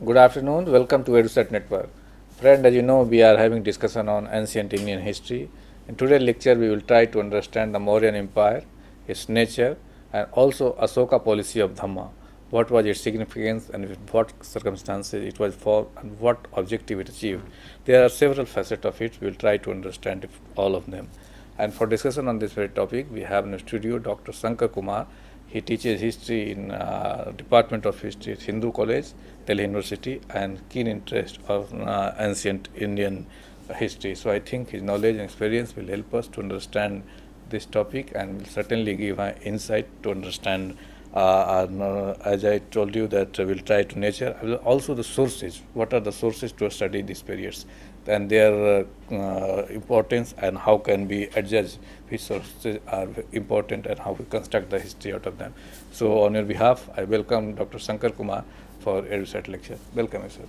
Good afternoon. Welcome to EduSat Network. Friend, as you know, we are having discussion on ancient Indian history. In today's lecture, we will try to understand the Mauryan Empire, its nature, and also Asoka policy of Dhamma. What was its significance and with what circumstances it was for and what objective it achieved. There are several facets of it. We will try to understand all of them. And for discussion on this very topic, we have in the studio Dr. Shankar Kumar. He teaches history in Department of History at Hindu College, Delhi University, and keen interest of ancient Indian history. So I think his knowledge and experience will help us to understand this topic and will certainly give an insight to understand. As I told you that we'll try to nature, also the sources. What are the sources to study these periods and their importance, and how can we adjudge which sources are important and how we construct the history out of them. So on your behalf, I welcome Dr. Shankar Kumar for EduSat lecture. Welcome, sir.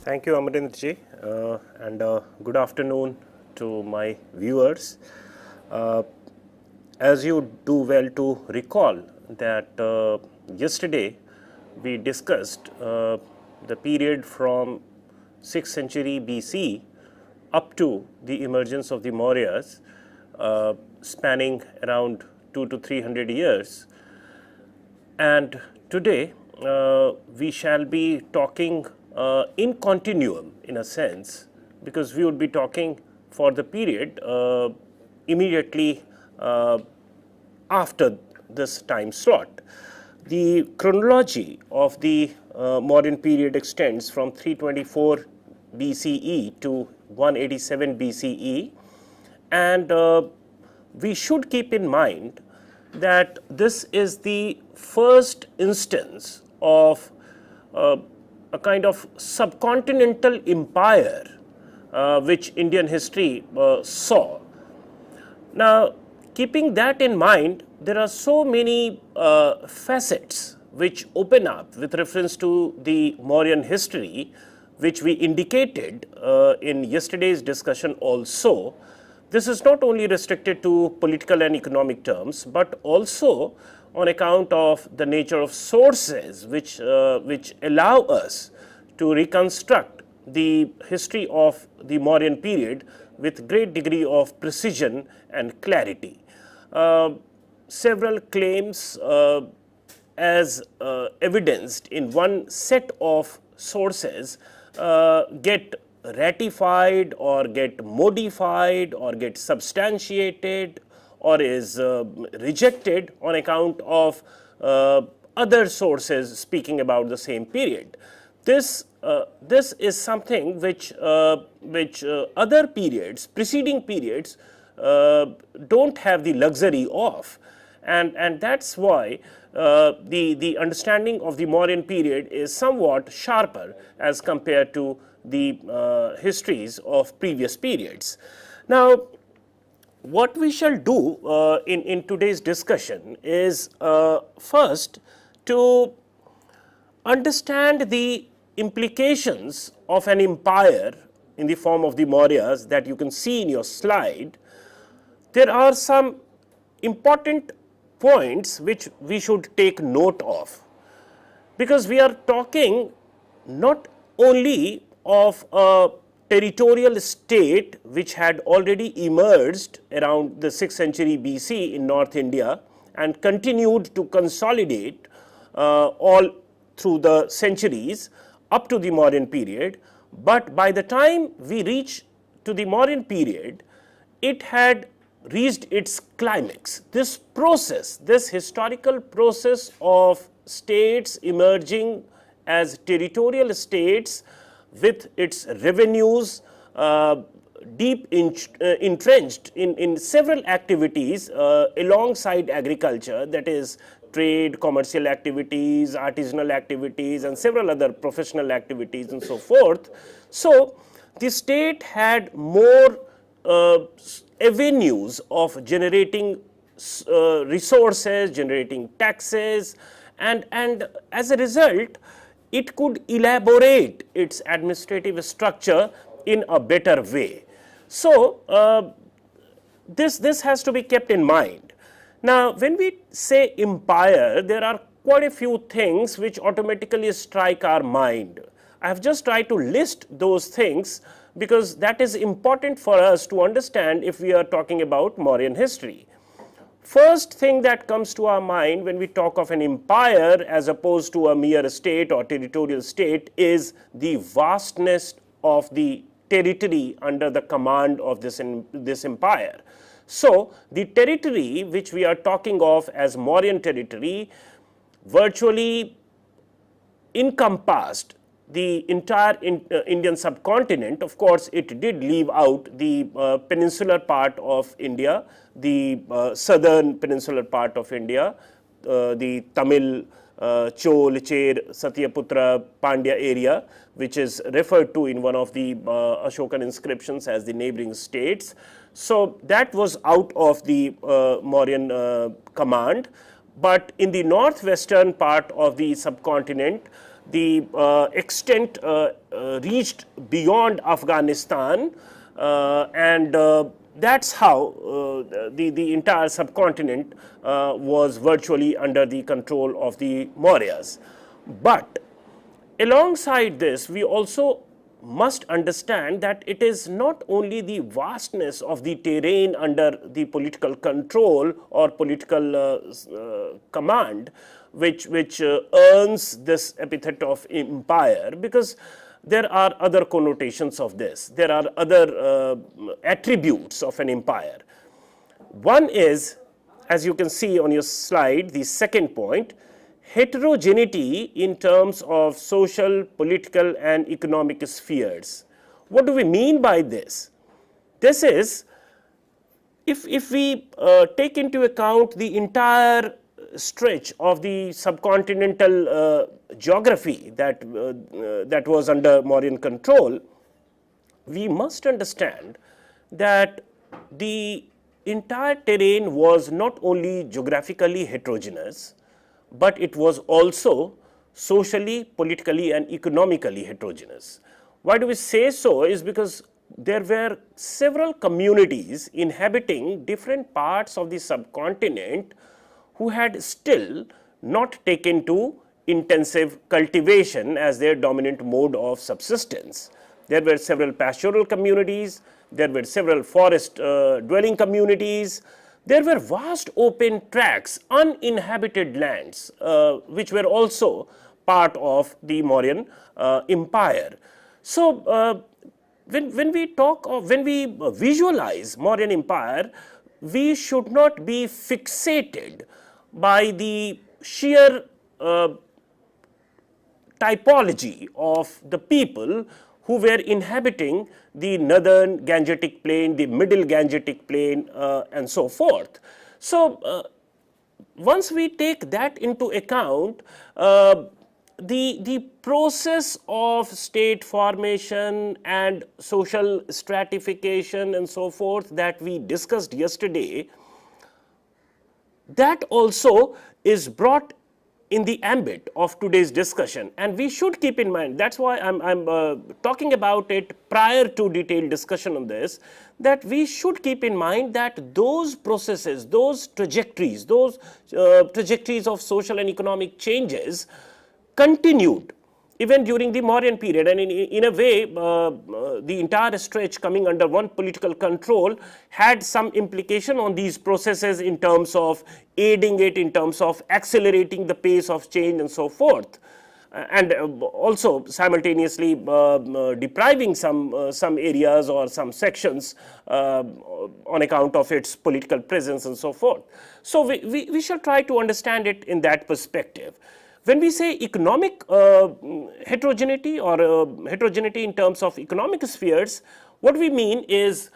Thank you, Amarendra ji, and good afternoon to my viewers. As you do well to recall that yesterday we discussed the period from 6th century BC up to the emergence of the Mauryas, spanning around 200 to 300 years. And today we shall be talking in continuum, in a sense, because we would be talking for the period immediately after this time slot. The chronology of the Mauryan period extends from 324 BCE to 187 BCE, and we should keep in mind that this is the first instance of a kind of subcontinental empire which Indian history saw. Now, keeping that in mind, there are so many facets which open up with reference to the Mauryan history, which we indicated in yesterday's discussion also. This is not only restricted to political and economic terms, but also on account of the nature of sources which allow us to reconstruct the history of the Mauryan period with great degree of precision and clarity. Several claims as evidenced in one set of sources get ratified or get modified or get substantiated or is rejected on account of other sources speaking about the same period. This is something which other periods, preceding periods, don't have the luxury of, and that's why the understanding of the Mauryan period is somewhat sharper as compared to the histories of previous periods. Now, what we shall do in today's discussion is first to understand the implications of an empire in the form of the Mauryas that you can see in your slide. There are some important points which we should take note of, because we are talking not only of a territorial state which had already emerged around the 6th century BC in North India and continued to consolidate all through the centuries up to the Mauryan period, but by the time we reach to the Mauryan period, it had reached its climax. This process, this historical process of states emerging as territorial states with its revenues deep entrenched in several activities alongside agriculture, that is trade, commercial activities, artisanal activities, and several other professional activities and so forth. So the state had more avenues of generating resources, generating taxes, and as a result, it could elaborate its administrative structure in a better way. So this has to be kept in mind. Now, when we say empire, there are quite a few things which automatically strike our mind. I have just tried to list those things because that is important for us to understand if we are talking about Mauryan history. First thing that comes to our mind when we talk of an empire as opposed to a mere state or territorial state is the vastness of the territory under the command of this empire. So the territory which we are talking of as Mauryan territory virtually encompassed the entire Indian subcontinent. Of course, it did leave out the peninsular part of India, the southern peninsular part of India, the Tamil, Chol, Cher, Satyaputra, Pandya area, which is referred to in one of the Ashokan inscriptions as the neighboring states. So that was out of the Mauryan command. But in the northwestern part of the subcontinent, the extent reached beyond Afghanistan, and that's how the entire subcontinent was virtually under the control of the Mauryas. But alongside this, we also must understand that it is not only the vastness of the terrain under the political control or political command which earns this epithet of empire, because there are other connotations of this. There are other attributes of an empire. One is, as you can see on your slide, the second point, heterogeneity in terms of social, political, and economic spheres. What do we mean by this? This is, if we take into account the entire stretch of the subcontinental geography that was under Mauryan control, we must understand that the entire terrain was not only geographically heterogeneous, but it was also socially, politically, and economically heterogeneous. Why do we say so? Is because there were several communities inhabiting different parts of the subcontinent who had still not taken to intensive cultivation as their dominant mode of subsistence. There were several pastoral communities, there were several forest dwelling communities, there were vast open tracts, uninhabited lands, which were also part of the Mauryan empire. So when we talk of, when we visualize Mauryan empire, we should not be fixated by the sheer typology of the people who were inhabiting the northern Gangetic plain, the middle Gangetic plain, and so forth. So once we take that into account, the process of state formation and social stratification and so forth that we discussed yesterday, that also is brought in the ambit of today's discussion, and we should keep in mind, that's why I'm talking about it prior to detailed discussion on this, that we should keep in mind that those processes, those trajectories of social and economic changes continued even during the Mauryan period, and in a way the entire stretch coming under one political control had some implication on these processes in terms of aiding it, in terms of accelerating the pace of change and so forth, and also simultaneously depriving some areas or some sections on account of its political presence and so forth. So we shall try to understand it in that perspective. When we say economic heterogeneity or heterogeneity in terms of economic spheres, what we mean is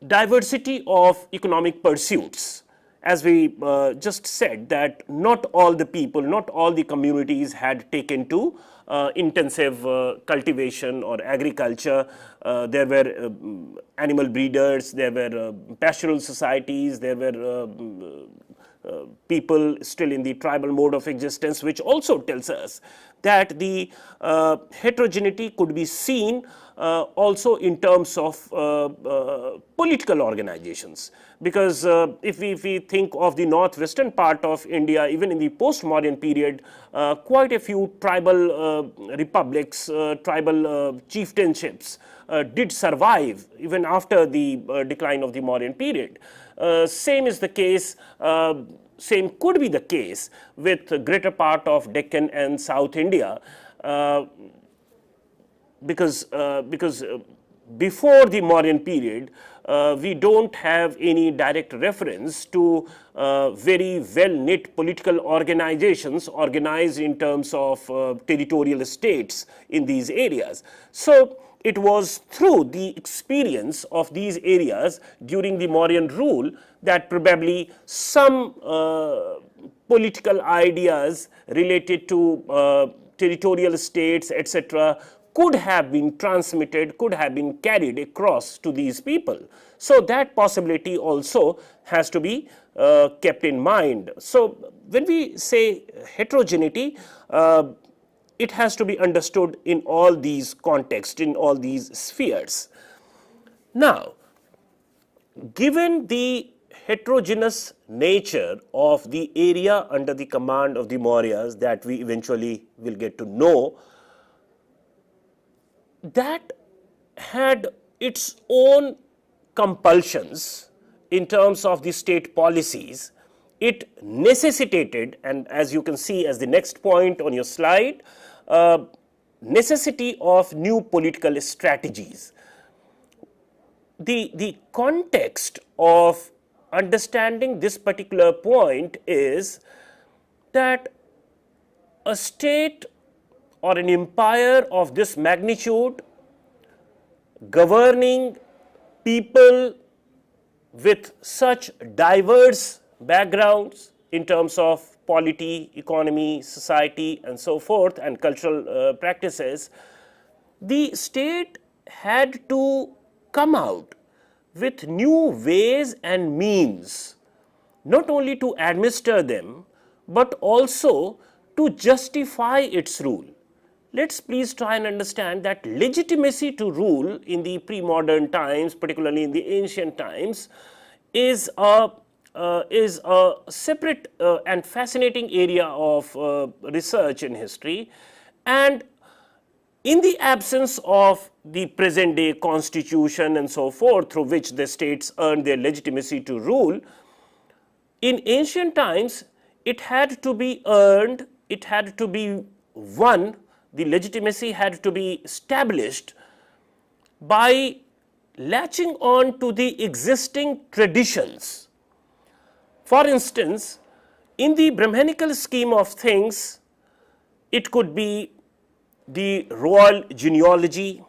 diversity of economic pursuits. as we just said, that not all the people, not all the communities had taken to intensive cultivation or agriculture. There were animal breeders, there were pastoral societies, there were people still in the tribal mode of existence, which also tells us that the heterogeneity could be seen also in terms of political organizations. Because if we think of the northwestern part of India, even in the post-Mauryan period, quite a few tribal republics, tribal chieftainships did survive even after the decline of the Mauryan period. Same is the case, same could be the case with the greater part of Deccan and South India, because before the Mauryan period, we don't have any direct reference to very well-knit political organizations organized in terms of territorial states in these areas. So it was through the experience of these areas during the Mauryan rule that probably some political ideas related to territorial states, etc., could have been transmitted, could have been carried across to these people. So that possibility also has to be kept in mind. So when we say heterogeneity, it has to be understood in all these contexts, in all these spheres. Now, given the heterogeneous nature of the area under the command of the Mauryas that we eventually will get to know, that had its own compulsions in terms of the state policies. It necessitated, and as you can see as the next point on your slide, necessity of new political strategies. The context of understanding this particular point is that a state or an empire of this magnitude, governing people with such diverse backgrounds in terms of polity, economy, society, and so forth, and cultural practices, the state had to come out with new ways and means, not only to administer them, but also to justify its rule. Let's please try and understand that legitimacy to rule in the pre-modern times, particularly in the ancient times, is a separate and fascinating area of research in history. And in the absence of the present day constitution and so forth, through which the states earned their legitimacy to rule, in ancient times it had to be earned, it had to be won, the legitimacy had to be established by latching on to the existing traditions. For instance, in the Brahmanical scheme of things, it could be the royal genealogy,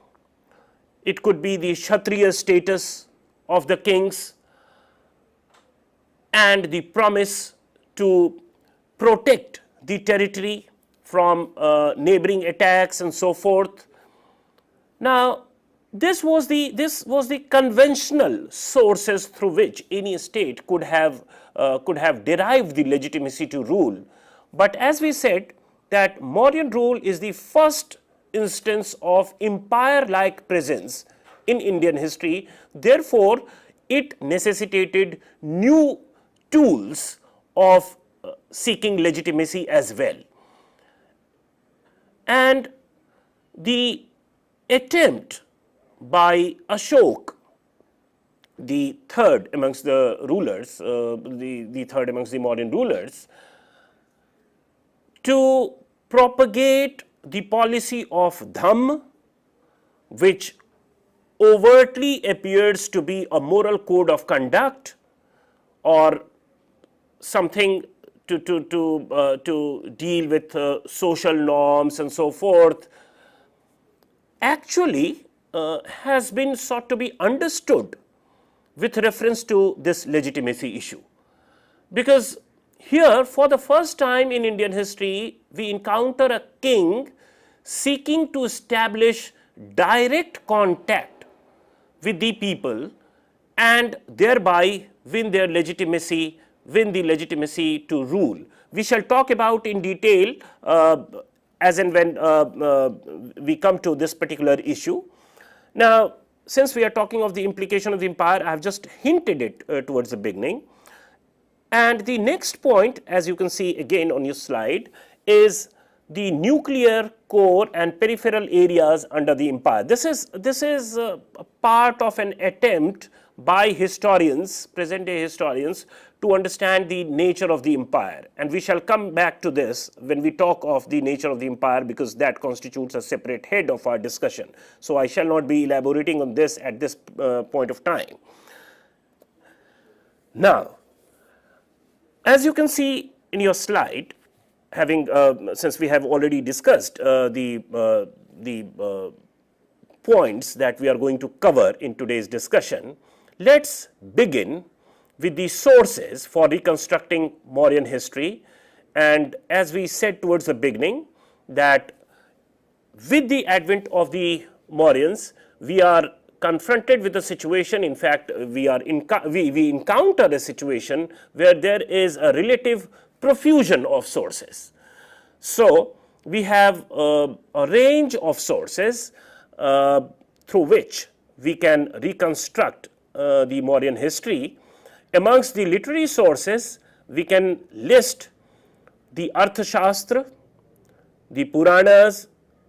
it could be the Kshatriya status of the kings, and the promise to protect the territory from neighboring attacks and so forth. Now, this was the conventional sources through which any state could have derived the legitimacy to rule. But as we said, that Mauryan rule is the first instance of empire-like presence in Indian history. Therefore, it necessitated new tools of seeking legitimacy as well. And the attempt by Ashok, the third amongst the rulers, the third amongst the Mauryan rulers, to propagate the policy of Dham, which overtly appears to be a moral code of conduct or something to deal with social norms and so forth, actually has been sought to be understood with reference to this legitimacy issue. because here for the first time in Indian history we encounter a king seeking to establish direct contact with the people and thereby win the legitimacy to rule. We shall talk about in detail as and when we come to this particular issue. Now, since we are talking of the implication of the empire, I have just hinted it towards the beginning. And the next point, as you can see again on your slide, is the nuclear core and peripheral areas under the empire. This is a part of an attempt by historians, present day historians, to understand the nature of the empire, and we shall come back to this when we talk of the nature of the empire, because that constitutes a separate head of our discussion. So I shall not be elaborating on this at this point of time. Now, as you can see in your slide, having since we have already discussed the points that we are going to cover in today's discussion, let's begin with the sources for reconstructing Mauryan history. And as we said towards the beginning, that with the advent of the Mauryans, we are confronted with a situation, in fact, we encounter a situation where there is a relative profusion of sources. So, we have a range of sources through which we can reconstruct the Mauryan history. Amongst the literary sources, we can list the Arthashastra, the Puranas,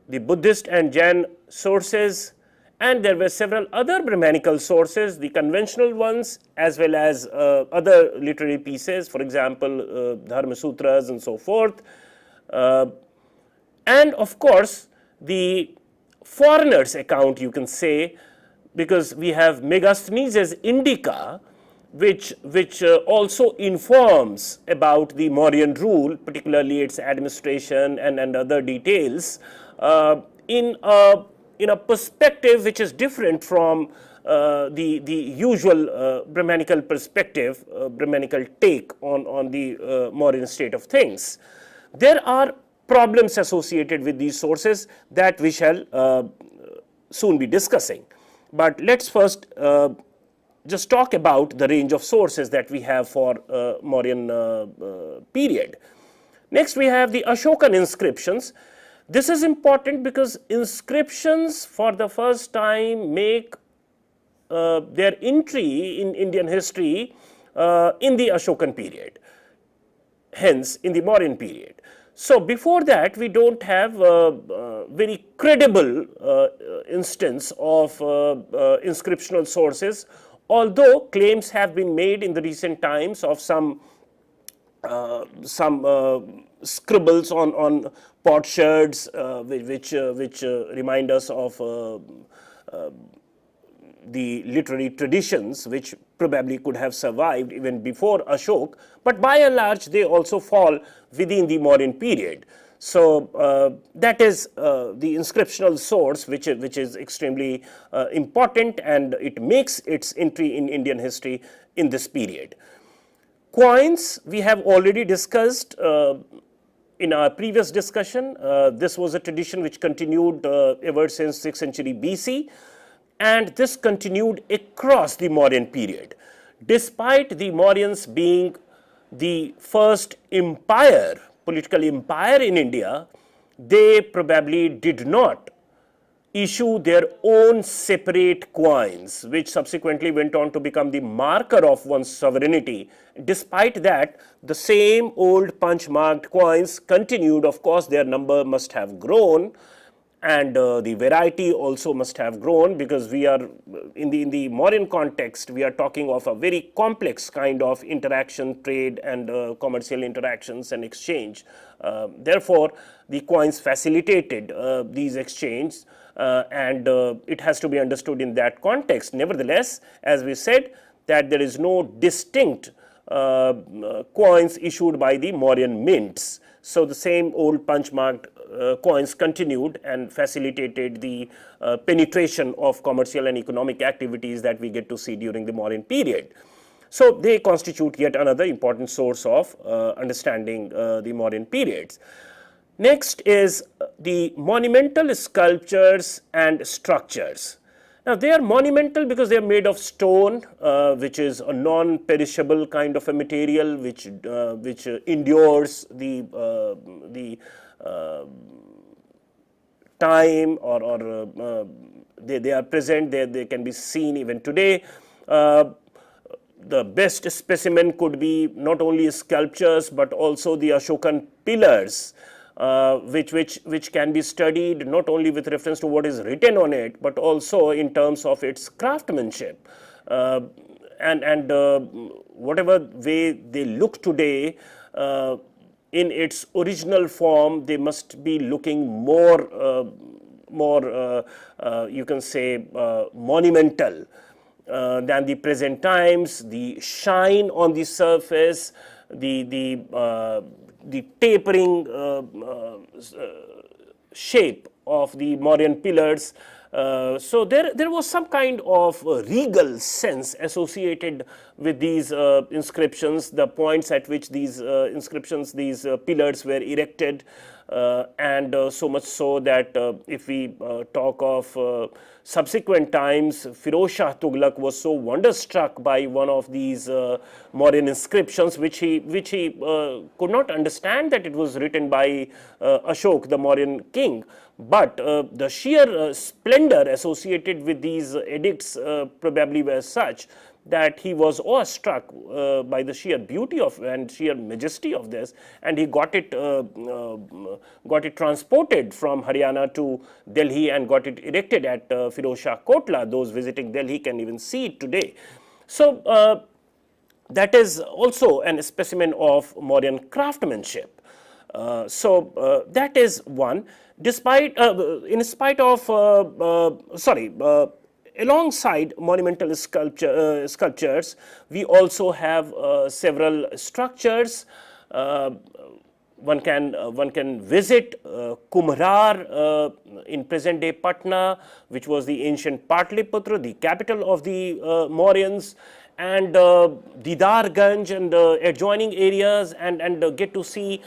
the Buddhist and Jain sources, and there were several other Brahmanical sources, the conventional ones as well as other literary pieces, for example, Dharma Sutras and so forth. And of course, the foreigner's account, you can say, because we have Megasthenes' Indica, which also informs about the Mauryan rule, particularly its administration and other details, in a perspective which is different from the usual Brahmanical perspective, Brahmanical take on the Mauryan state of things. There are problems associated with these sources that we shall soon be discussing. But let's first just talk about the range of sources that we have for Mauryan period. Next, we have the Ashokan inscriptions. This is important because inscriptions for the first time make their entry in Indian history in the Ashokan period, hence in the Mauryan period. So, before that we do not have a very credible instance of inscriptional sources, although claims have been made in the recent times of some scribbles on potsherds which remind us of the literary traditions which probably could have survived even before Ashok, but by and large they also fall within the Mauryan period. So, that is the inscriptional source which is extremely important, and it makes its entry in Indian history in this period. Coins we have already discussed in our previous discussion. This was a tradition which continued ever since 6th century BC, and this continued across the Mauryan period. Despite the Mauryans being the first empire, political empire in India, they probably did not issue their own separate coins, which subsequently went on to become the marker of one's sovereignty. Despite that, the same old punch marked coins continued. Of course, their number must have grown, and the variety also must have grown, because we are in the Mauryan context, we are talking of a very complex kind of interaction, trade and commercial interactions and exchange. Therefore, the coins facilitated these exchanges, and it has to be understood in that context. Nevertheless, as we said, that there is no distinct coins issued by the Mauryan mints. So, the same old punch marked coins continued and facilitated the penetration of commercial and economic activities that we get to see during the Mauryan period. So they constitute yet another important source of understanding the Mauryan periods. Next is the monumental sculptures and structures. Now they are monumental because they are made of stone, which is a non-perishable kind of a material which endures the time, or they are present. They can be seen even today. The best specimen could be not only sculptures but also the Ashokan pillars, which can be studied not only with reference to what is written on it, but also in terms of its craftsmanship. And whatever way they look today, in its original form, they must be looking more, you can say, monumental than the present times. The shine on the surface, the tapering shape of the Mauryan pillars. So there was some kind of regal sense associated with these inscriptions, the points at which these inscriptions, these pillars were erected, and so much so that if we talk of subsequent times, Firoz Shah Tughlaq was so wonderstruck by one of these Mauryan inscriptions, which he could not understand that it was written by Ashok, the Mauryan king. But the sheer splendor associated with these edicts probably were such that he was awestruck by the sheer beauty of and sheer majesty of this, and he got it transported from Haryana to Delhi and got it erected at Firoz Shah Kotla. Those visiting Delhi can even see it today. So that is also an specimen of Mauryan craftsmanship. So that is one. Despite, in spite of, alongside monumental sculptures, we also have several structures. One can visit Kumharar in present day Patna, which was the ancient Patliputra, the capital of the Mauryans, and Didarganj and adjoining areas, and get to see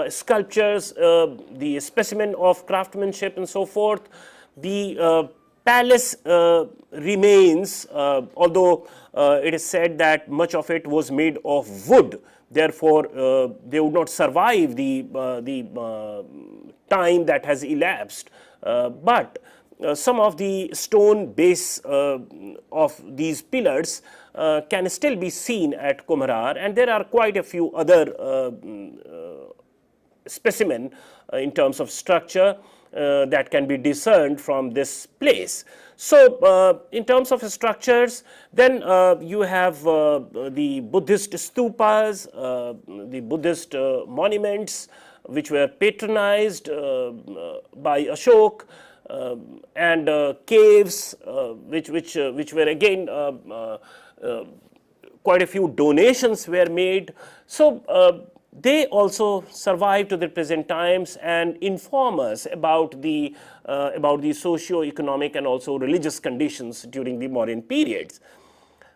sculptures, the specimen of craftsmanship and so forth. The palace remains, although it is said that much of it was made of wood, therefore they would not survive the time that has elapsed. But some of the stone base of these pillars can still be seen at Kumharar, and there are quite a few other specimen in terms of structure that can be discerned from this place. So in terms of structures, then you have the Buddhist stupas, the Buddhist monuments which were patronized by Ashok, and caves which were again quite a few donations were made. So they also survive to the present times and inform us about the socio-economic and also religious conditions during the Mauryan periods.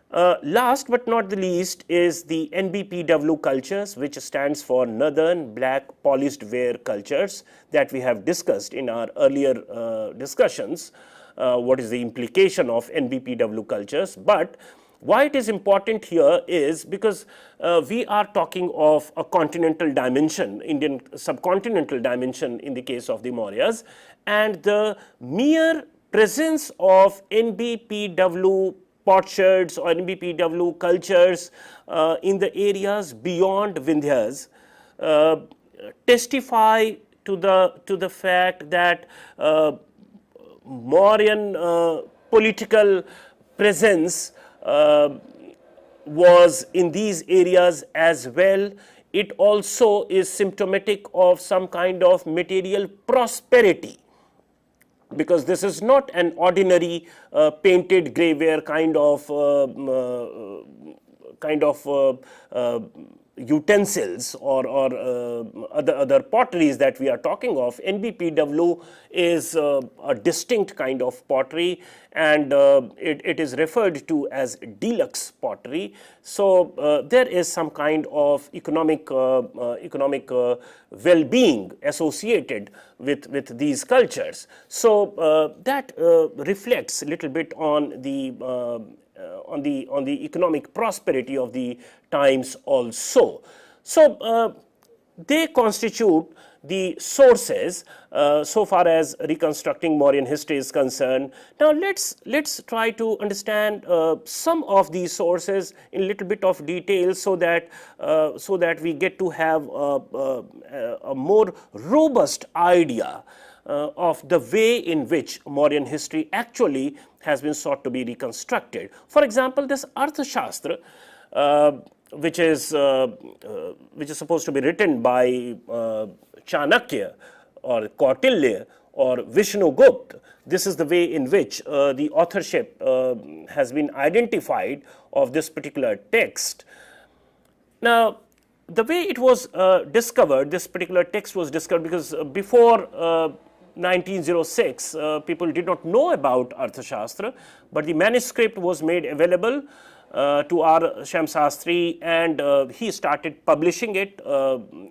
Last but not the least is the NBPW cultures, which stands for Northern Black Polished Ware cultures, that we have discussed in our earlier discussions. What is the implication of NBPW cultures? But why it is important here is because we are talking of a continental dimension, Indian subcontinental dimension in the case of the Mauryas, and the mere presence of NBPW potsherds or NBPW cultures in the areas beyond Vindhyas testify to the fact that Mauryan political presence was in these areas as well. It also is symptomatic of some kind of material prosperity, because this is not an ordinary painted grey ware kind of utensils or other potteries that we are talking of, NBPW is a distinct kind of pottery, and it is referred to as deluxe pottery. So there is some kind of economic well-being associated with these cultures. So that reflects a little bit on the economic prosperity of the times also. So they constitute the sources so far as reconstructing Mauryan history is concerned. Now let's try to understand some of these sources in a little bit of detail, so that we get to have a more robust idea of the way in which Mauryan history actually has been sought to be reconstructed. For example, this Arthashastra, which is supposed to be written by Chanakya or Kautilya or Vishnugupta. This is the way in which the authorship has been identified of this particular text. Now, the way it was discovered, this particular text was discovered because before 1906, people did not know about Arthashastra, but the manuscript was made available to R. Shamsastri, and he started publishing it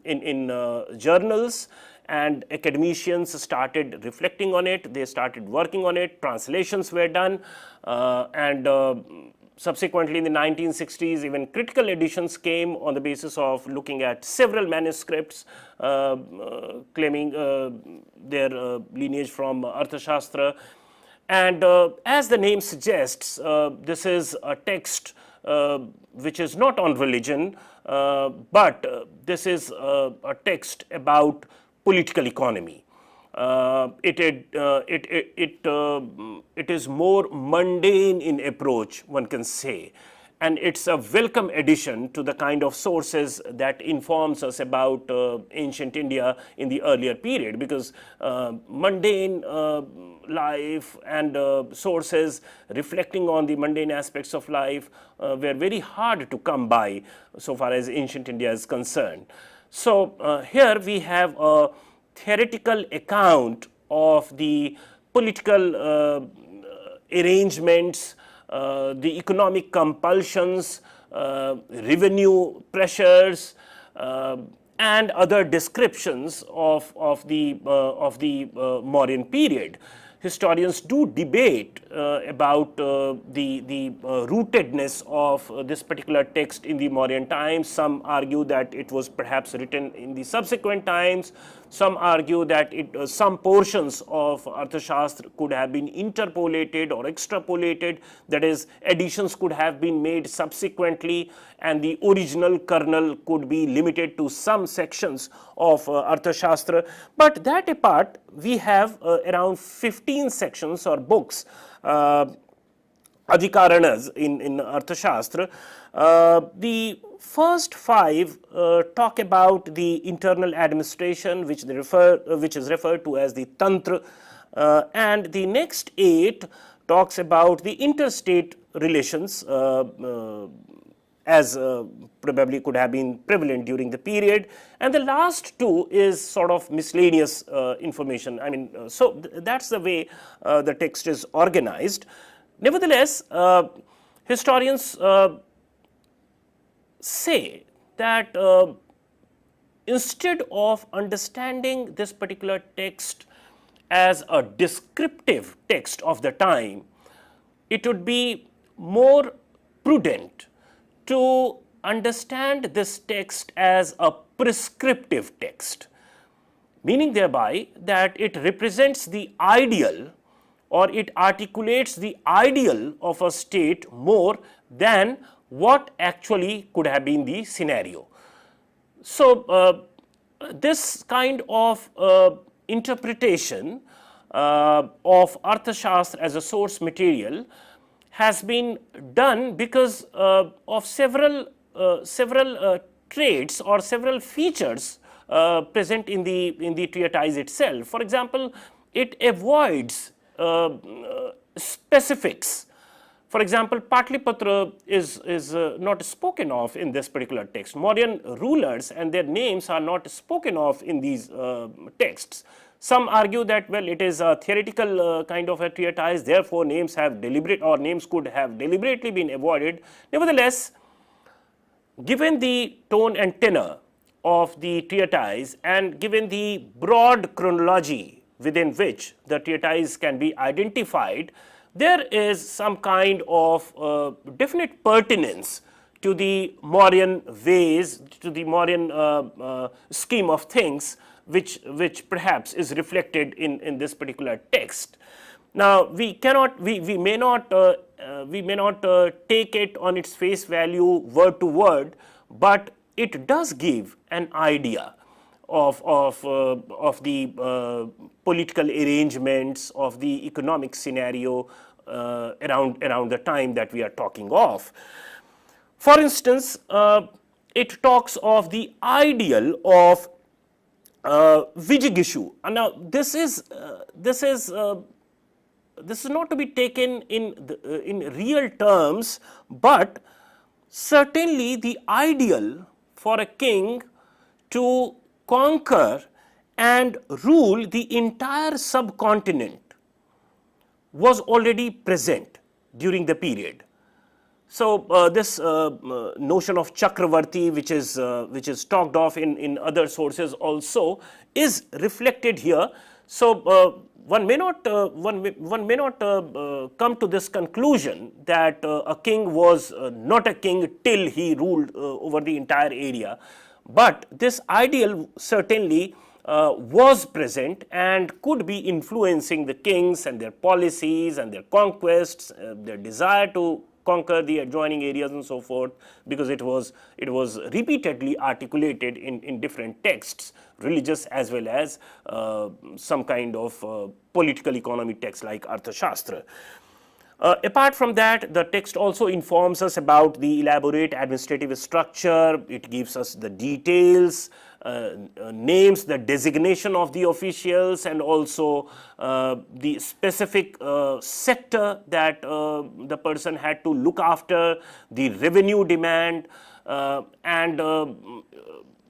in journals, and academicians started reflecting on it, they started working on it, translations were done, and subsequently in the 1960s, even critical editions came on the basis of looking at several manuscripts claiming their lineage from Arthashastra. And as the name suggests, this is a text which is not on religion, but this is a text about political economy. It is more mundane in approach, one can say, and it's a welcome addition to the kind of sources that informs us about ancient India in the earlier period, because mundane life and sources reflecting on the mundane aspects of life were very hard to come by so far as ancient India is concerned. So here we have a theoretical account of the political arrangements, the economic compulsions, revenue pressures, and other descriptions of the Mauryan period. Historians do debate about the rootedness of this particular text in the Mauryan times. Some argue that it was perhaps written in the subsequent times. Some argue that some portions of Arthashastra could have been interpolated or extrapolated, that is, additions could have been made subsequently, and the original kernel could be limited to some sections of Arthashastra. But that apart, we have around 15 sections or books, Adhikaranas in Arthashastra. The first 5 talk about the internal administration, which is referred to as the Tantra, and the next 8 talks about the interstate relations, as probably could have been prevalent during the period, and the last 2 is sort of miscellaneous information. I mean, so that's the way the text is organized. Nevertheless, historians say that instead of understanding this particular text as a descriptive text of the time, it would be more prudent to understand this text as a prescriptive text, meaning thereby that it represents the ideal, or it articulates the ideal of a state more than what actually could have been the scenario. So this kind of interpretation of Arthashastra as a source material has been done because of several traits or several features present in the treatise itself. For example, it avoids specifics. For example, Patliputra is not spoken of in this particular text. Mauryan rulers and their names are not spoken of in these texts. Some argue that, well, it is a theoretical kind of a treatise, therefore names could have deliberately been avoided. Nevertheless, given the tone and tenor of the treatise and given the broad chronology within which the treatise can be identified, there is some kind of definite pertinence to the Mauryan ways, to the Mauryan scheme of things, which perhaps is reflected in this particular text. Now, we may not take it on its face value word to word, but it does give an idea of the political arrangements, of the economic scenario around the time that we are talking of. For instance, it talks of the ideal of Vijigishu. And now this is not to be taken in real terms, but certainly the ideal for a king to conquer and rule the entire subcontinent was already present during the period. So this notion of Chakravarti, which is talked of in other sources also, is reflected here. So one may not come to this conclusion that a king was not a king till he ruled over the entire area, but this ideal certainly was present and could be influencing the kings and their policies and their conquests, their desire to conquer the adjoining areas and so forth, because it was repeatedly articulated in different texts, religious as well as some kind of political economy text like Arthashastra. Apart from that, the text also informs us about the elaborate administrative structure. It gives us the details, names the designation of the officials, and also the specific sector that the person had to look after, the revenue demand, and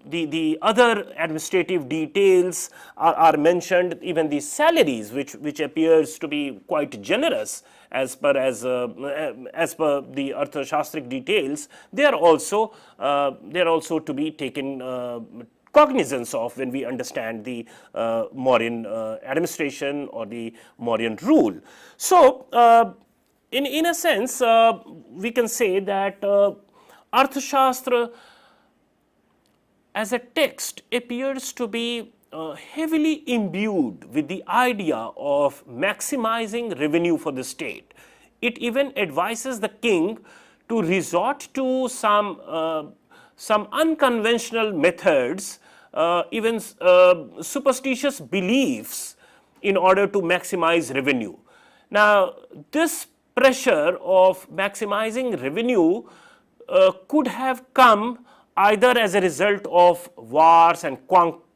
the other administrative details are mentioned. Even the salaries, which appears to be quite generous as per the Arthashastric details, they are also to be taken cognizance of when we understand the Mauryan administration or the Mauryan rule. So in a sense, we can say that Arthashastra as a text appears to be heavily imbued with the idea of maximizing revenue for the state. It even advises the king to resort to some unconventional methods, even superstitious beliefs, in order to maximize revenue. Now, this pressure of maximizing revenue could have come either as a result of wars and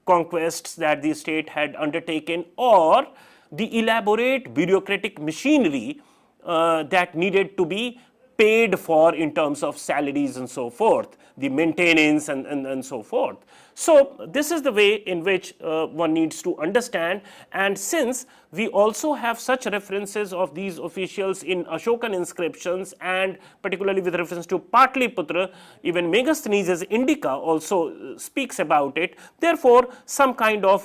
conquests that the state had undertaken, or the elaborate bureaucratic machinery that needed to be paid for in terms of salaries and so forth, the maintenance and so forth. So this is the way in which one needs to understand, and since we also have such references of these officials in Ashokan inscriptions, and particularly with reference to Patliputra, even Megasthenes' Indica also speaks about it. Therefore, some kind of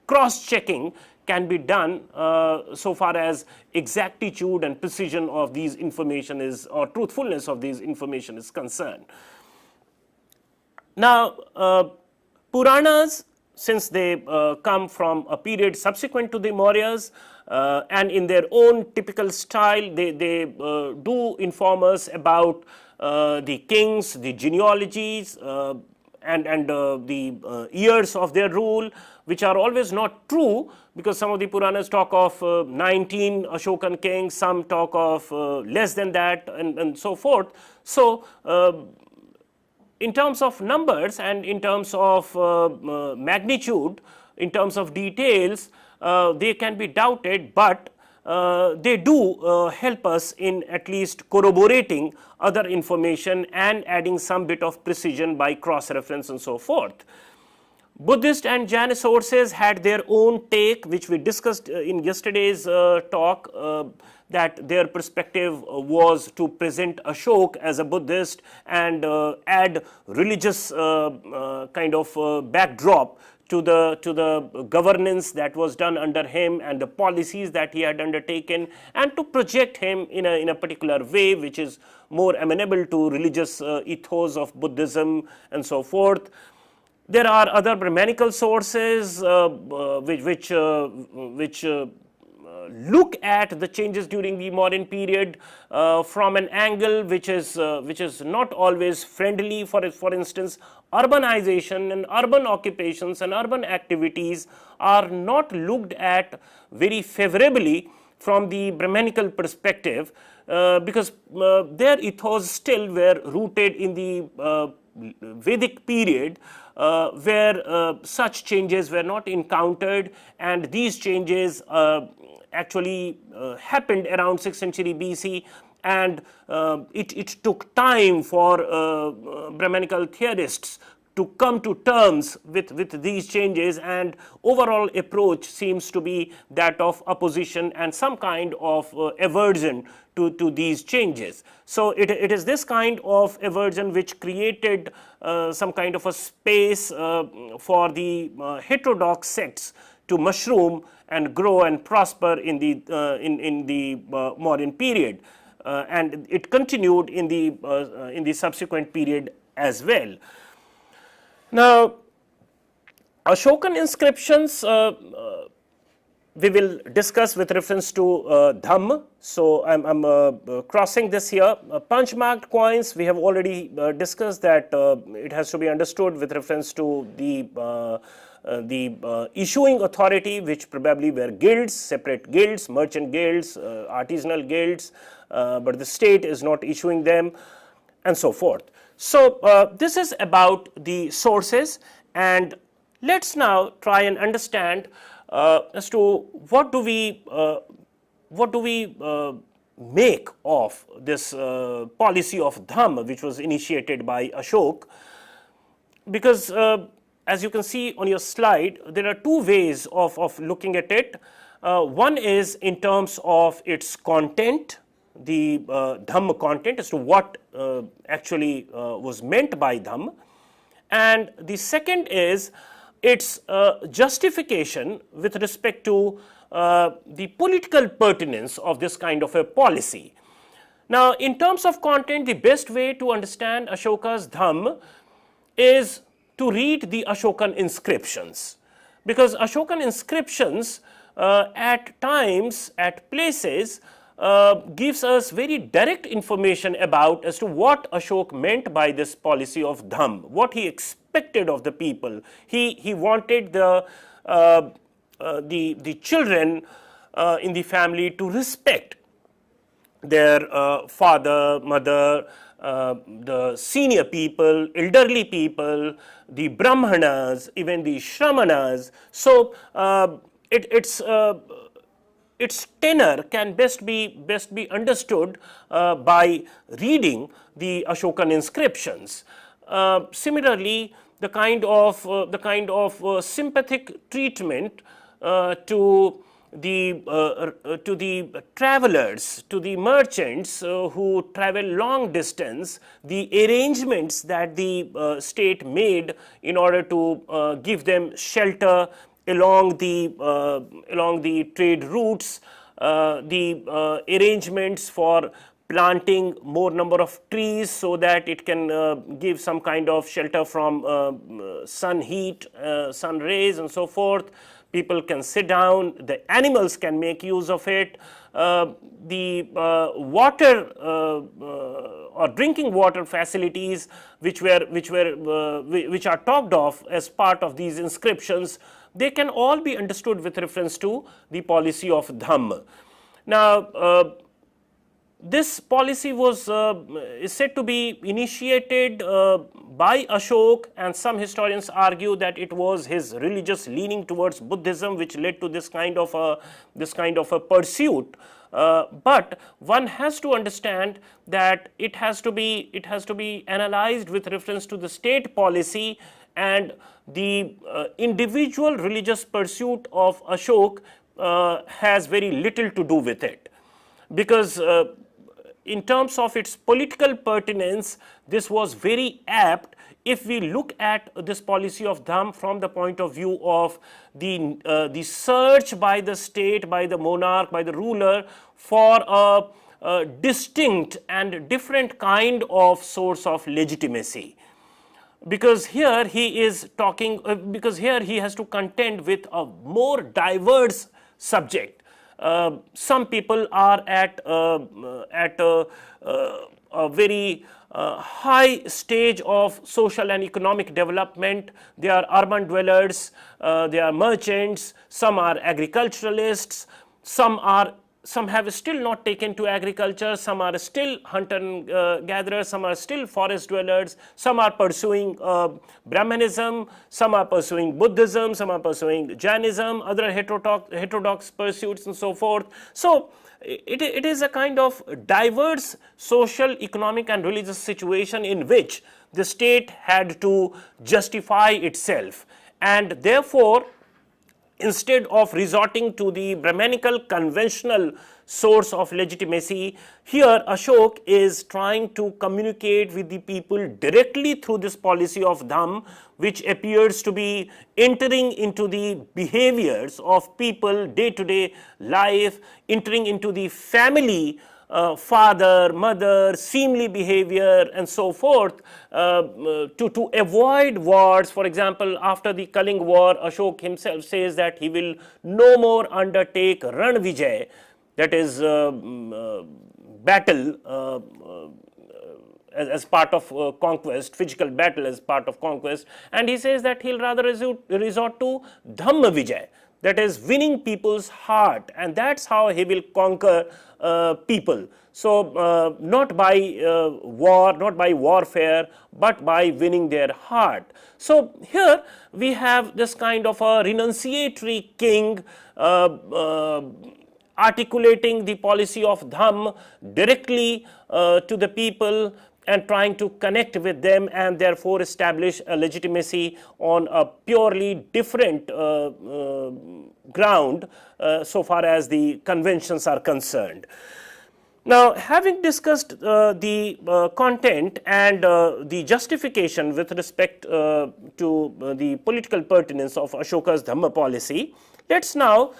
cross-checking can be done so far as exactitude and precision of these information is, or truthfulness of these information is concerned. Now, Puranas, since they come from a period subsequent to the Mauryas, and in their own typical style, they do inform us about the kings, the genealogies, and the years of their rule, which are always not true, because some of the Puranas talk of 19 Ashokan kings, some talk of less than that, and so forth. So in terms of numbers and in terms of magnitude, in terms of details, they can be doubted, but they do help us in at least corroborating other information and adding some bit of precision by cross-reference and so forth. Buddhist and Jain sources had their own take, which we discussed in yesterday's talk, that their perspective was to present Ashok as a Buddhist and add religious kind of backdrop to the governance that was done under him and the policies that he had undertaken, and to project him in a particular way which is more amenable to religious ethos of Buddhism and so forth. There are other Brahmanical sources which look at the changes during the Mauryan period from an angle which is not always friendly. For instance, urbanization and urban occupations and urban activities are not looked at very favorably from the Brahmanical perspective because their ethos still were rooted in the Vedic period where such changes were not encountered, and these changes actually happened around 6th century BC, and it took time for Brahmanical theorists to come to terms with these changes, and overall approach seems to be that of opposition and some kind of aversion to these changes. So it is this kind of aversion which created some kind of a space for the heterodox sects to mushroom and grow and prosper in the Mauryan period, and it continued in the subsequent period as well. Now, Ashokan inscriptions we will discuss with reference to Dhamm. So I'm crossing this here. Punch marked coins, we have already discussed that it has to be understood with reference to the issuing authority, which probably were guilds, separate guilds, merchant guilds, artisanal guilds, but the state is not issuing them, and so forth. So this is about the sources, and let's now try and understand as to what do we make of this policy of Dhamm, which was initiated by Ashok, because as you can see on your slide, there are two ways of looking at it. One is in terms of its content, the Dhamm content, as to what actually was meant by Dhamm, and the second is its justification with respect to the political pertinence of this kind of a policy. Now, in terms of content, the best way to understand Ashoka's Dhamm is to read the Ashokan inscriptions, because Ashokan inscriptions at times, at places, gives us very direct information about as to what Ashok meant by this policy of Dhamm, what he expected of the people. He wanted the children in the family to respect their father, mother, the senior people, elderly people, the Brahmanas, even the Shramanas. So its tenor can best be understood by reading the Ashokan inscriptions. Similarly, the kind of sympathetic treatment to the travelers, to the merchants who travel long distance, the arrangements that the state made in order to give them shelter along the trade routes, the arrangements for planting more number of trees so that it can give some kind of shelter from sun heat, sun rays and so forth. People can sit down, the animals can make use of it, the water or drinking water facilities which are talked of as part of these inscriptions, they can all be understood with reference to the policy of Dhamm. Now, this policy was is said to be initiated by Ashok, and some historians argue that it was his religious leaning towards Buddhism which led to this kind of a pursuit. But one has to understand that it has to be analyzed with reference to the state policy, and the individual religious pursuit of Ashok has very little to do with it, because in terms of its political pertinence, this was very apt if we look at this policy of Dham from the point of view of the search by the state, by the monarch, by the ruler for a distinct and different kind of source of legitimacy. Because here he is talking, because here he has to contend with a more diverse subject. Some people are at a very high stage of social and economic development. They are urban dwellers, they are merchants, some are agriculturalists, some have still not taken to agriculture, some are still hunter and gatherers, some are still forest dwellers, some are pursuing Brahmanism, some are pursuing Buddhism, some are pursuing Jainism, other heterodox pursuits and so forth. So it is a kind of diverse social, economic and religious situation in which the state had to justify itself, and therefore instead of resorting to the Brahmanical conventional source of legitimacy, here Ashok is trying to communicate with the people directly through this policy of Dham, which appears to be entering into the behaviors of people, day-to-day life, entering into the family, father, mother, seemly behavior and so forth, to avoid wars. For example, after the Kaling war, Ashok himself says that he will no more undertake Ran Vijay, that is battle as part of conquest, physical battle as part of conquest, and he says that he'll rather resort to Dhamma Vijay, that is winning people's heart, and that's how he will conquer people. So not by war, not by warfare, but by winning their heart. So here we have this kind of a renunciatory king articulating the policy of Dham directly to the people and trying to connect with them, and therefore establish a legitimacy on a purely different ground so far as the conventions are concerned. Now, having discussed the content and the justification with respect to the political pertinence of Ashoka's Dhamma policy, let's now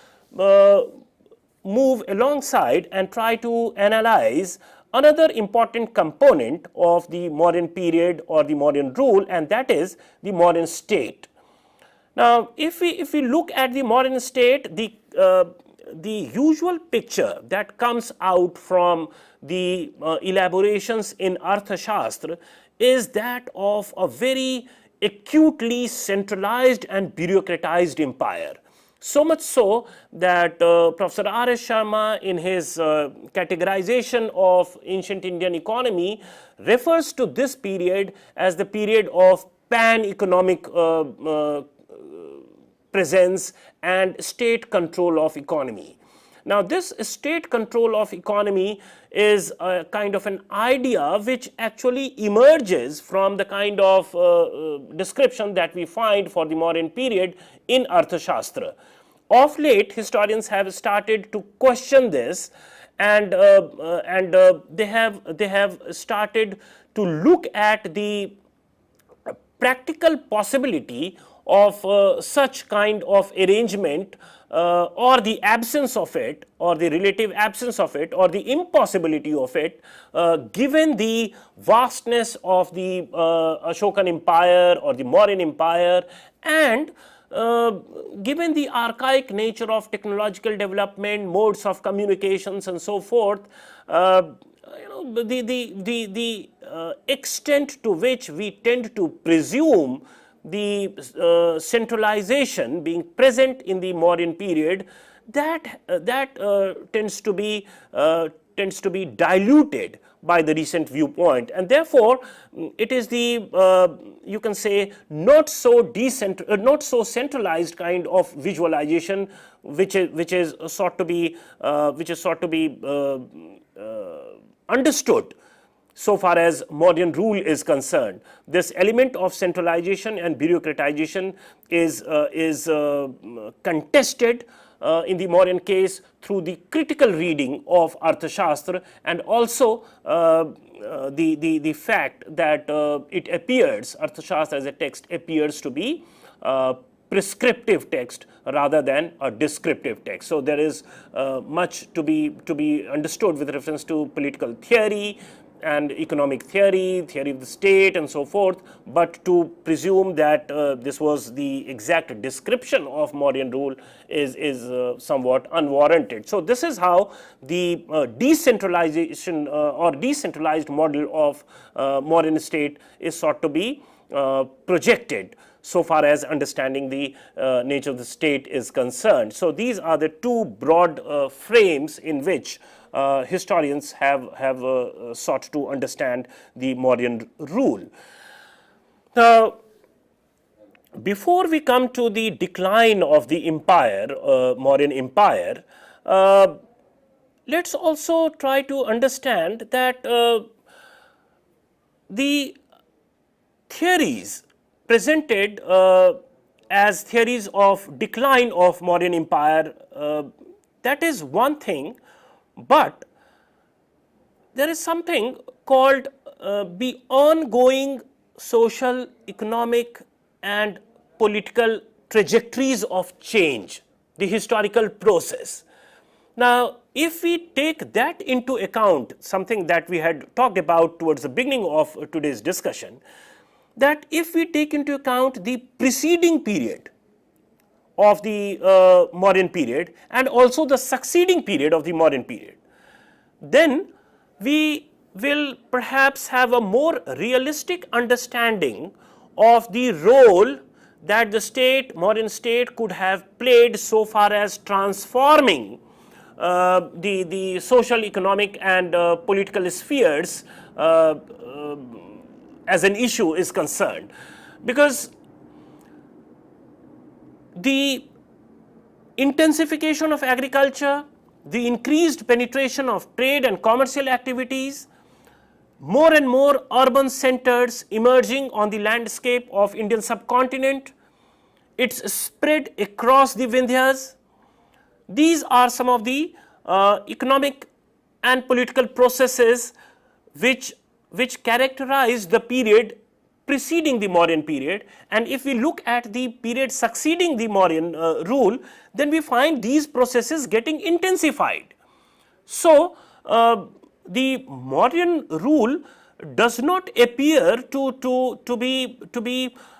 move alongside and try to analyze another important component of the Mauryan period or the Mauryan rule, and that is the Mauryan state. Now, if we look at the Mauryan state, the usual picture that comes out from the elaborations in Arthashastra is that of a very acutely centralized and bureaucratized empire. So much so that Professor R.S. Sharma, in his categorization of ancient Indian economy, refers to this period as the period of pan-economic presence and state control of economy. Now, this state control of economy is a kind of an idea which actually emerges from the kind of description that we find for the Mauryan period in Arthashastra. Of late, historians have started to question this, and they have started to look at the practical possibility of such kind of arrangement, or the absence of it, or the relative absence of it, or the impossibility of it, given the vastness of the Ashokan Empire or the Mauryan Empire, and given the archaic nature of technological development, modes of communications and so forth, the extent to which we tend to presume the centralization being present in the Mauryan period that tends to be diluted by the recent viewpoint, and therefore it is the you can say not so centralized kind of visualization which is sought to be understood so far as Mauryan rule is concerned. This element of centralization and bureaucratization is contested in the Mauryan case through the critical reading of Arthashastra, and also the fact that it appears, Arthashastra as a text appears to be prescriptive text rather than a descriptive text. So there is much to be understood with reference to political theory and economic theory, theory of the state, and so forth, but to presume that this was the exact description of Mauryan rule is somewhat unwarranted. So this is how the decentralization or decentralized model of Mauryan state is sought to be projected so far as understanding the nature of the state is concerned. So these are the two broad frames in which historians have sought to understand the Mauryan rule. Now, before we come to the decline of the empire, Mauryan empire, let's also try to understand that the theories presented as theories of decline of Mauryan empire, that is one thing, but there is something called the ongoing social, economic and political trajectories of change, the historical process. Now, if we take that into account, something that we had talked about towards the beginning of today's discussion, that if we take into account the preceding period of the Mauryan period and also the succeeding period of the Mauryan period, then we will perhaps have a more realistic understanding of the role that the state, Mauryan state, could have played so far as transforming the social, economic and political spheres as an issue is concerned, because the intensification of agriculture, the increased penetration of trade and commercial activities, more and more urban centers emerging on the landscape of Indian subcontinent, its spread across the Vindhyas. These are some of the economic and political processes which characterize the period preceding the Mauryan period, and if we look at the period succeeding the Mauryan rule, then we find these processes getting intensified. So the Mauryan rule does not appear to be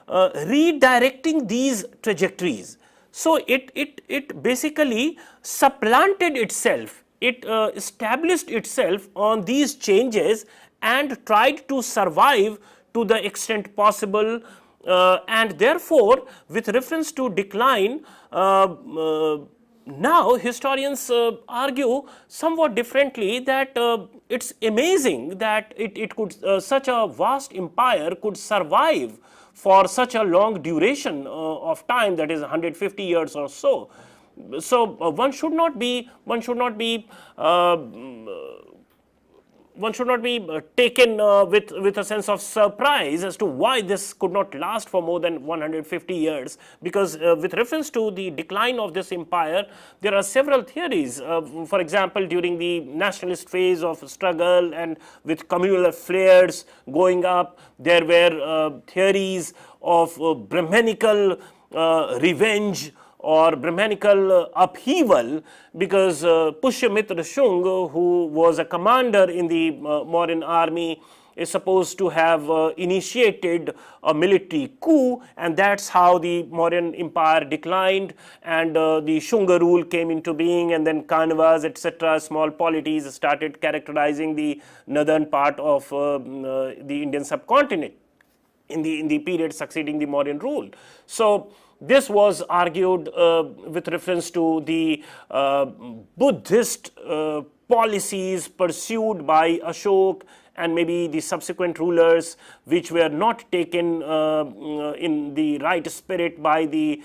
redirecting these trajectories. So it basically supplanted itself, it established itself on these changes and tried to survive to the extent possible, and therefore with reference to decline, now historians argue somewhat differently that it's amazing that it could such a vast empire could survive for such a long duration of time, that is 150 years or so. So one should not be taken with a sense of surprise as to why this could not last for more than 150 years, because with reference to the decline of this empire, there are several theories. For example, during the nationalist phase of struggle and with communal flares going up, there were theories of Brahmanical revenge or Brahmanical upheaval, because Pushyamitra Shung, who was a commander in the Mauryan army, is supposed to have initiated a military coup, and that's how the Mauryan empire declined, and the Shunga rule came into being, and then Kanvas, etc., small polities started characterizing the northern part of the Indian subcontinent in the period succeeding the Mauryan rule. So this was argued with reference to the Buddhist policies pursued by Ashok and maybe the subsequent rulers, which were not taken in the right spirit by the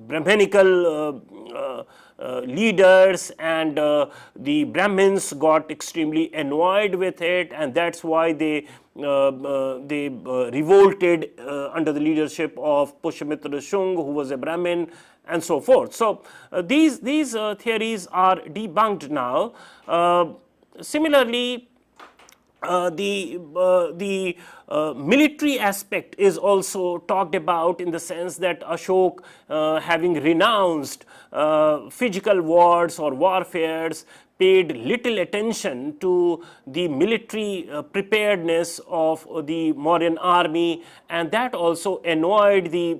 Brahmanical leaders, and the Brahmins got extremely annoyed with it, and that's why they revolted under the leadership of Pushyamitra Shung, who was a Brahmin, and so forth. So these theories are debunked now. Similarly, the military aspect is also talked about, in the sense that Ashok, having renounced physical wars or warfares, paid little attention to the military preparedness of the Mauryan army, and that also annoyed the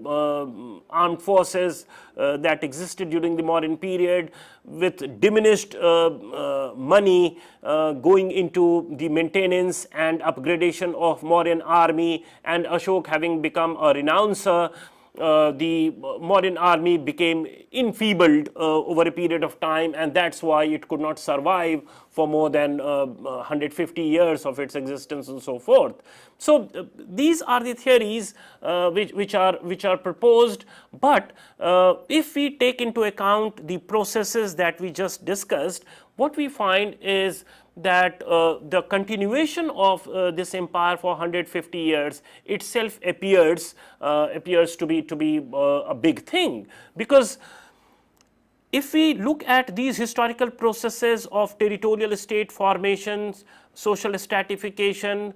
armed forces that existed during the Mauryan period, with diminished money going into the maintenance and upgradation of Mauryan army, and Ashok having become a renouncer, the Mauryan army became enfeebled over a period of time, and that's why it could not survive for more than 150 years of its existence, and so forth. So these are the theories which are proposed, but if we take into account the processes that we just discussed, what we find is that the continuation of this empire for 150 years itself appears to be a big thing, because if we look at these historical processes of territorial state formations, social stratification,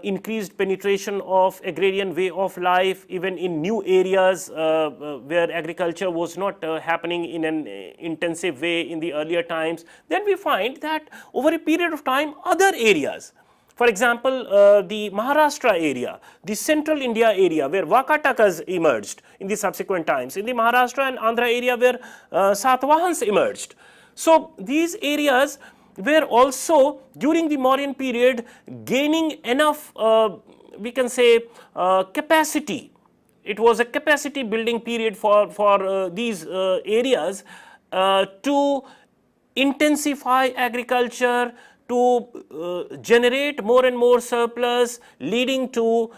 increased penetration of agrarian way of life, even in new areas where agriculture was not happening in an intensive way in the earlier times, then we find that over a period of time, other areas, for example, the Maharashtra area, the central India area where Vakatakas emerged in the subsequent times, in the Maharashtra and Andhra area where Satvahans emerged. So these areas were also during the Mauryan period gaining enough, we can say, capacity. It was a capacity building period for these areas to intensify agriculture, to generate more and more surplus, leading to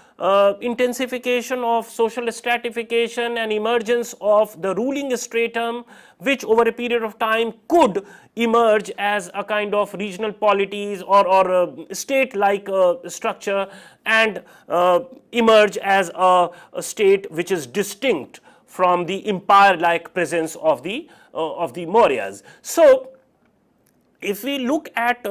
intensification of social stratification and emergence of the ruling stratum, which over a period of time could emerge as a kind of regional polities or state-like structure, and emerge as a state which is distinct from the empire-like presence of the Mauryas. So if we look at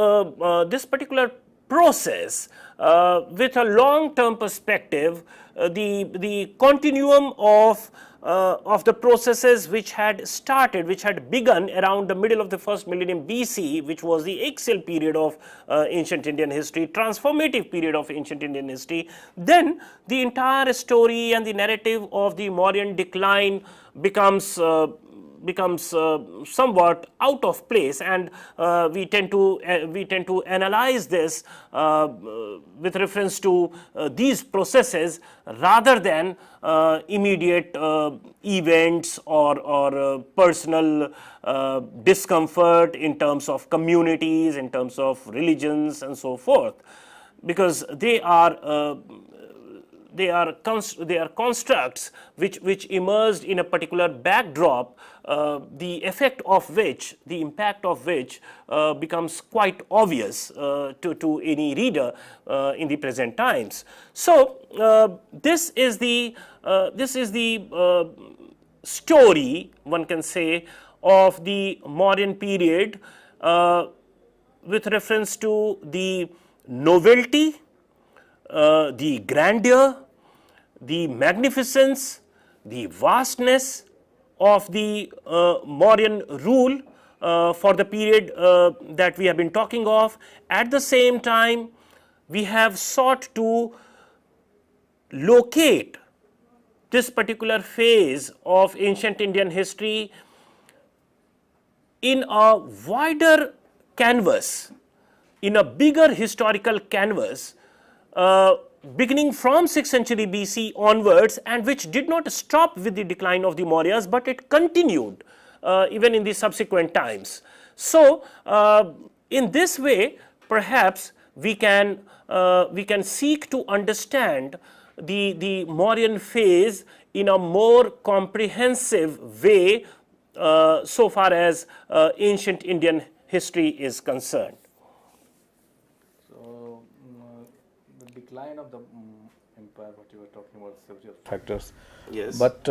this particular process with a long-term perspective, the continuum of the processes which had started, which had begun around the middle of the first millennium BC, which was the axial period of ancient Indian history, transformative period of ancient Indian history, then the entire story and the narrative of the Mauryan decline becomes somewhat out of place, and we tend to analyze this with reference to these processes rather than immediate events or personal discomfort in terms of communities, in terms of religions, and so forth, because they are constructs which emerged in a particular backdrop, the effect of which, the impact of which becomes quite obvious to any reader in the present times. So this is the story, one can say, of the Mauryan period with reference to the novelty, the grandeur, the magnificence, the vastness of the Mauryan rule for the period that we have been talking of. At the same time, we have sought to locate this particular phase of ancient Indian history in a wider canvas, in a bigger historical canvas, beginning from 6th century BC onwards, and which did not stop with the decline of the Mauryas, but it continued even in the subsequent times. So, in this way, perhaps we can seek to understand the Mauryan phase in a more comprehensive way so far as ancient Indian history is concerned. So, the decline of the empire, what you were talking about, several factors. Yes. But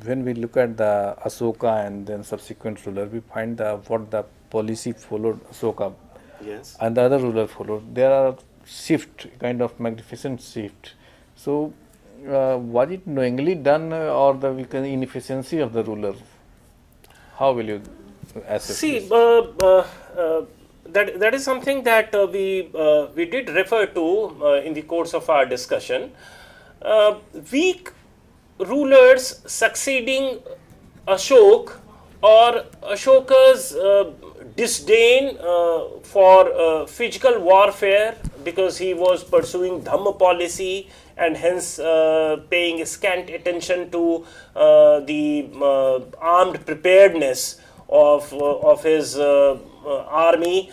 when we look at the Ashoka and then subsequent ruler, we find what the policy followed Ashoka. Yes. And the other ruler followed. There are shift, kind of magnificent shift. So, was it knowingly done or the inefficiency of the ruler? How will you assess See, this? that is something that we did refer to in the course of our discussion. Weak rulers succeeding Ashok, or Ashoka's disdain for physical warfare, because he was pursuing Dhamma policy and hence paying scant attention to the armed preparedness of his army.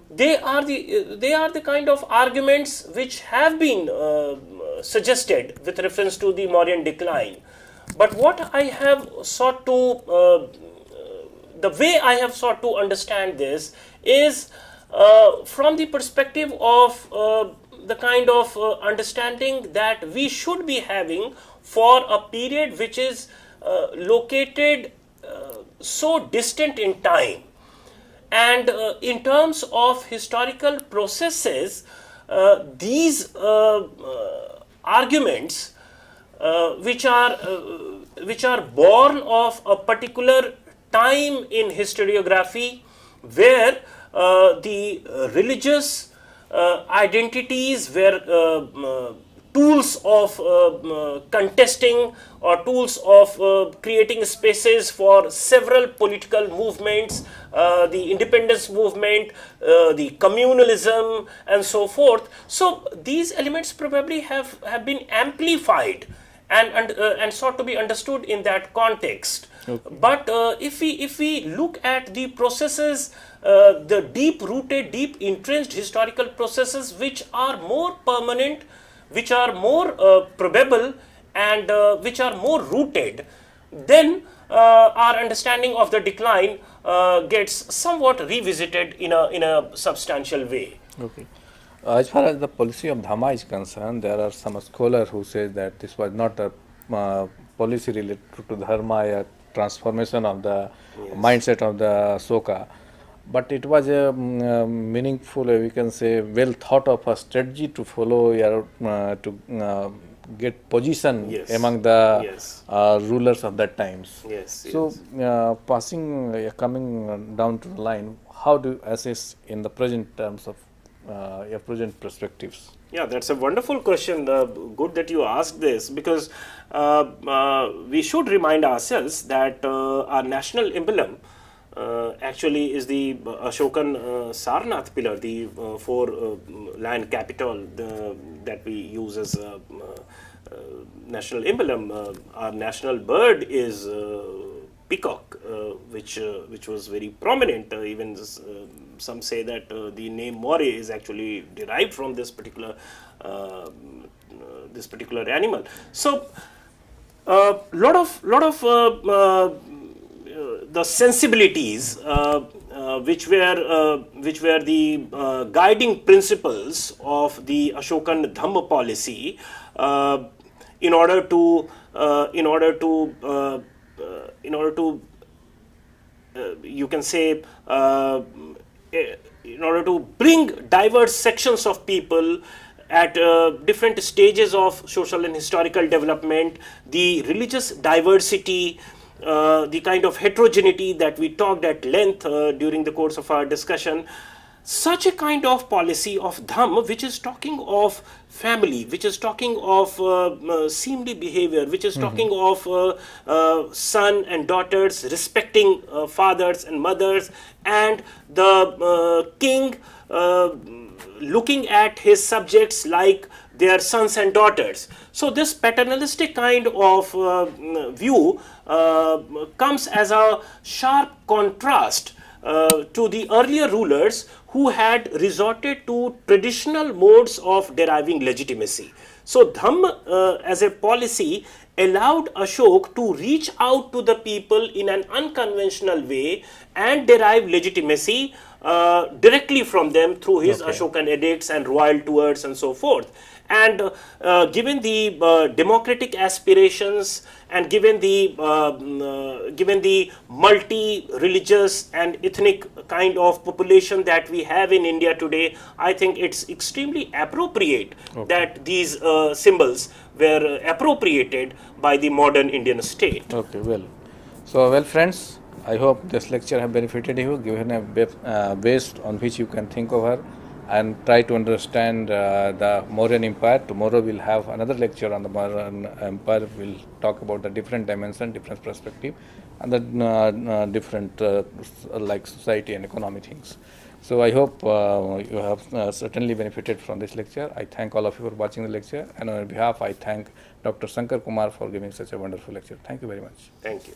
They are the kind of arguments which have been suggested with reference to the Mauryan decline. But what I have sought to the way I have sought to understand this is from the perspective of the kind of understanding that we should be having for a period which is located so distant in time. And in terms of historical processes, these arguments which are born of a particular time in historiography, where the religious identities were tools of contesting or tools of creating spaces for several political movements, the independence movement, the communalism, and so forth. So these elements probably have been amplified and sought to be understood in that context. Okay. But if we look at the processes, the deep-rooted, deep-entrenched historical processes which are more permanent, which are more probable, and which are more rooted, then our understanding of the decline gets somewhat revisited in a substantial way. Okay. As far as the policy of Dhamma is concerned, there are some scholars who say that this was not a policy related to Dharma, a transformation of the mindset of the Ashoka, but it was a meaningful, we can say, well thought of a strategy to follow to get position among the rulers of that times. So, coming down to the line, how do you assess in the present terms of your present perspectives? Yeah, that's a wonderful question. Good that you asked this, because we should remind ourselves that our national emblem actually is the Ashokan Sarnath pillar, the four land capital that we use as national emblem. Our national bird is peacock, which was very prominent. Even some say that the name Maurya is actually derived from this particular animal. So, lot of the sensibilities which were the guiding principles of the Ashokan Dhamma policy in order to you can say in order to bring diverse sections of people at different stages of social and historical development, the religious diversity, the kind of heterogeneity that we talked at length during the course of our discussion. Such a kind of policy of Dhamma, which is talking of family, which is talking of seemly behavior, which is talking of son and daughters respecting fathers and mothers, and the king looking at his subjects like their sons and daughters. So this paternalistic kind of view comes as a sharp contrast to the earlier rulers who had resorted to traditional modes of deriving legitimacy. So Dhamma as a policy allowed Ashok to reach out to the people in an unconventional way and derive legitimacy directly from them through his Ashokan edicts and royal tours and so forth. And given the democratic aspirations and given the multi-religious and ethnic kind of population that we have in India today, I think it's extremely appropriate that these symbols were appropriated by the modern Indian state. Okay, well. So, well friends, I hope this lecture have benefited you, given a base on which you can think over and try to understand the Mauryan Empire. Tomorrow we'll have another lecture on the Mauryan Empire. We'll talk about the different dimension, different perspective, and the different like society and economy things. So I hope you have certainly benefited from this lecture. I thank all of you for watching the lecture, and on behalf I thank Dr. Shankar Kumar for giving such a wonderful lecture. Thank you very much. Thank you.